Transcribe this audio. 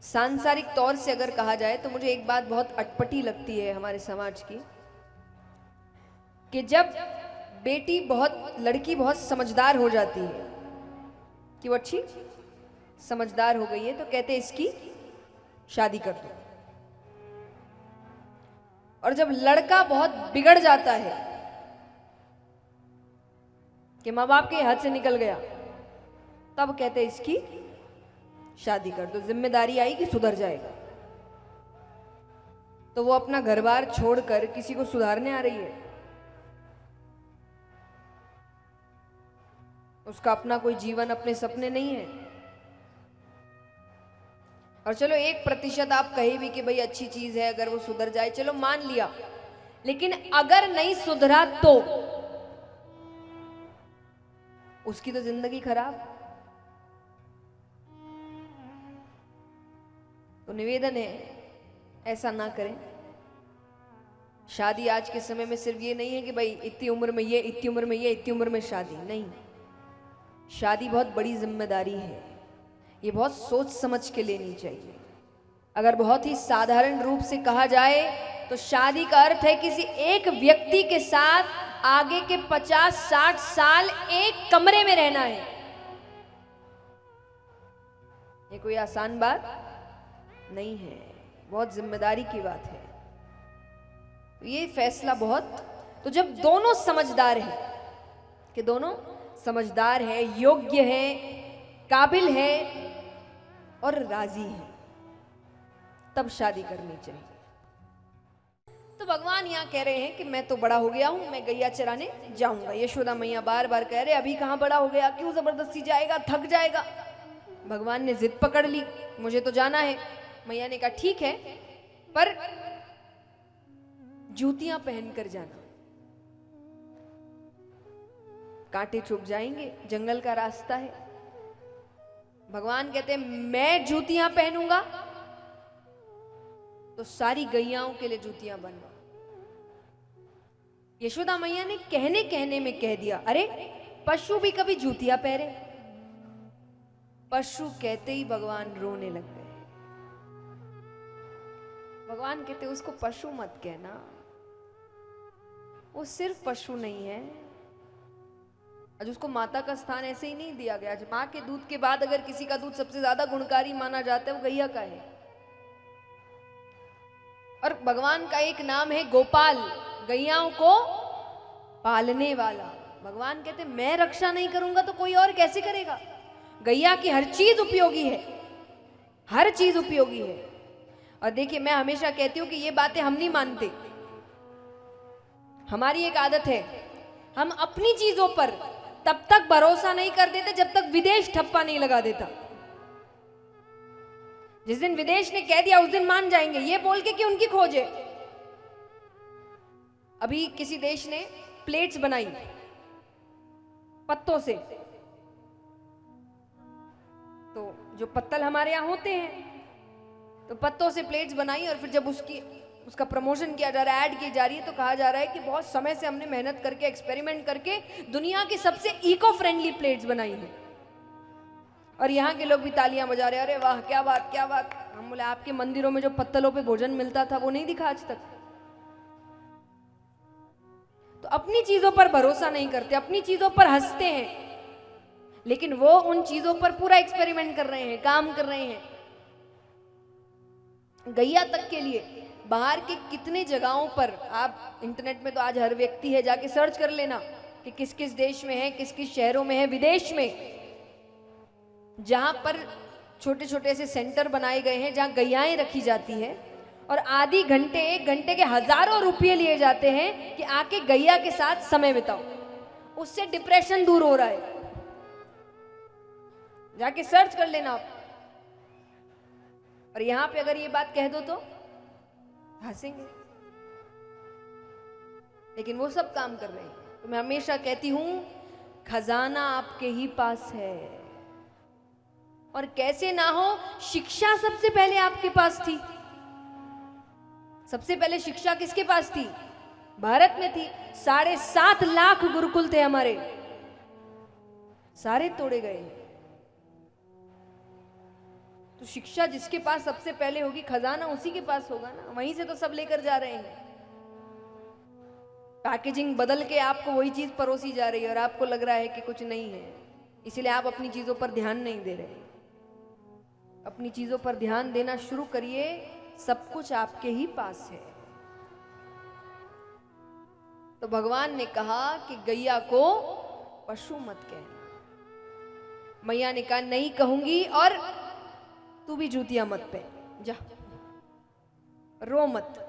सांसारिक तौर से अगर कहा जाए तो मुझे एक बात बहुत अटपटी लगती है हमारे समाज की, कि जब लड़की बहुत समझदार हो जाती है कि वो अच्छी समझदार हो गई है तो कहते हैं इसकी शादी कर दो। और जब लड़का बहुत बिगड़ जाता है कि माँ बाप के हाथ से निकल गया, तब कहते हैं इसकी शादी कर दो, जिम्मेदारी आएगी सुधर जाएगा। तो वो अपना घर बार छोड़कर किसी को सुधारने आ रही है, उसका अपना कोई जीवन, अपने सपने नहीं है। और चलो 1% आप कहे भी कि भाई अच्छी चीज है अगर वो सुधर जाए, चलो मान लिया, लेकिन अगर नहीं सुधरा तो उसकी तो जिंदगी खराब। तो निवेदन है ऐसा ना करें। शादी आज के समय में सिर्फ ये नहीं है कि भाई इतनी उम्र में ये, इतनी उम्र में ये, इतनी उम्र में शादी नहीं। शादी बहुत बड़ी जिम्मेदारी है, ये बहुत सोच समझ के लेनी चाहिए। अगर बहुत ही साधारण रूप से कहा जाए तो शादी का अर्थ है किसी एक व्यक्ति के साथ आगे के 50-60 साल एक कमरे में रहना है। ये कोई आसान बात नहीं है, बहुत जिम्मेदारी की बात है। तो ये फैसला तो जब दोनों समझदार हैं, कि दोनों समझदार है, योग्य है, काबिल है और राजी है, तब शादी करनी चाहिए। तो भगवान यहाँ कह रहे हैं कि मैं तो बड़ा हो गया हूं, मैं गैया चराने जाऊंगा। यशोदा मैया बार बार कह रहे अभी कहां बड़ा हो गया, क्यों जबरदस्ती जाएगा, थक जाएगा। भगवान ने जिद पकड़ ली, मुझे तो जाना है। मैया ने कहा ठीक है, पर जूतियां पहनकर जाना, कांटे चुभ जाएंगे, जंगल का रास्ता है। भगवान कहते हैं मैं जूतियां पहनूंगा तो सारी गैयाओं के लिए जूतियां बनवा। यशोदा मैया ने कहने कहने में कह दिया, अरे पशु भी कभी जूतियां पहने। पशु कहते ही भगवान रोने लग गए। भगवान कहते उसको पशु मत कहना, वो सिर्फ पशु नहीं है। आज उसको माता का स्थान ऐसे ही नहीं दिया गया। आज माँ के दूध के बाद अगर किसी का दूध सबसे ज्यादा गुणकारी माना जाता है वो गैया का है। और भगवान का एक नाम है गोपाल, गैयाओं को पालने वाला। भगवान कहते मैं रक्षा नहीं करूंगा तो कोई और कैसे करेगा। गैया की हर चीज उपयोगी है, हर चीज उपयोगी है। और देखिए मैं हमेशा कहती हूं कि ये बातें हम नहीं मानते। हमारी एक आदत है, हम अपनी चीजों पर तब तक भरोसा नहीं कर देते जब तक विदेश ठप्पा नहीं लगा देता। जिस दिन विदेश ने कह दिया उस दिन मान जाएंगे, ये बोल के कि उनकी खोज है। अभी किसी देश ने प्लेट्स बनाई पत्तों से, तो जो पत्तल हमारे यहां होते हैं, तो पत्तों से प्लेट्स बनाई और फिर जब उसका प्रमोशन किया जा रहा है, ऐड की जा रही है, तो कहा जा रहा है कि बहुत समय से हमने मेहनत करके, एक्सपेरिमेंट करके दुनिया की सबसे इको फ्रेंडली प्लेट्स बनाई है। और यहाँ के लोग भी तालियां बजा रहे, अरे वाह क्या बात क्या बात। हम बोले आपके मंदिरों में जो पत्तलों पे भोजन मिलता था वो नहीं दिखा आज तक। तो अपनी चीजों पर भरोसा नहीं करते, अपनी चीजों पर हंसते हैं, लेकिन वो उन चीजों पर पूरा एक्सपेरिमेंट कर रहे हैं, काम कर रहे हैं। गैया तक के लिए बाहर के कितने जगहों पर, आप इंटरनेट में तो आज हर व्यक्ति है, जाके सर्च कर लेना कि किस किस देश में है, किस किस शहरों में है, विदेश में, जहां पर छोटे छोटे ऐसे सेंटर बनाए गए हैं जहां गैयाएं रखी जाती है और आधी घंटे 1 घंटे के हजारों रुपये लिए जाते हैं कि आके गैया के साथ समय बिताओ, उससे डिप्रेशन दूर हो रहा है। जाके सर्च कर लेना आप। और यहां पे अगर ये बात कह दो तो हंसेंगे, लेकिन वो सब काम कर रहे हैं। तो मैं हमेशा कहती हूं खजाना आपके ही पास है, और कैसे ना हो, शिक्षा सबसे पहले आपके पास थी। सबसे पहले शिक्षा किसके पास थी? भारत में थी। 7.5 लाख गुरुकुल थे हमारे, सारे तोड़े गए। तो शिक्षा जिसके पास सबसे पहले होगी, खजाना उसी के पास होगा ना, वहीं से तो सब लेकर जा रहे हैं। पैकेजिंग बदल के आपको वही चीज परोसी जा रही है और आपको लग रहा है कि कुछ नहीं है, इसलिए आप अपनी चीजों पर ध्यान नहीं दे रहे। अपनी चीजों पर ध्यान देना शुरू करिए, सब कुछ आपके ही पास है। तो भगवान ने कहा कि गैया को पशु मत कहना। मैया ने कहा नहीं कहूंगी, और तू भी जूतियां मत पहन, जा रो मत।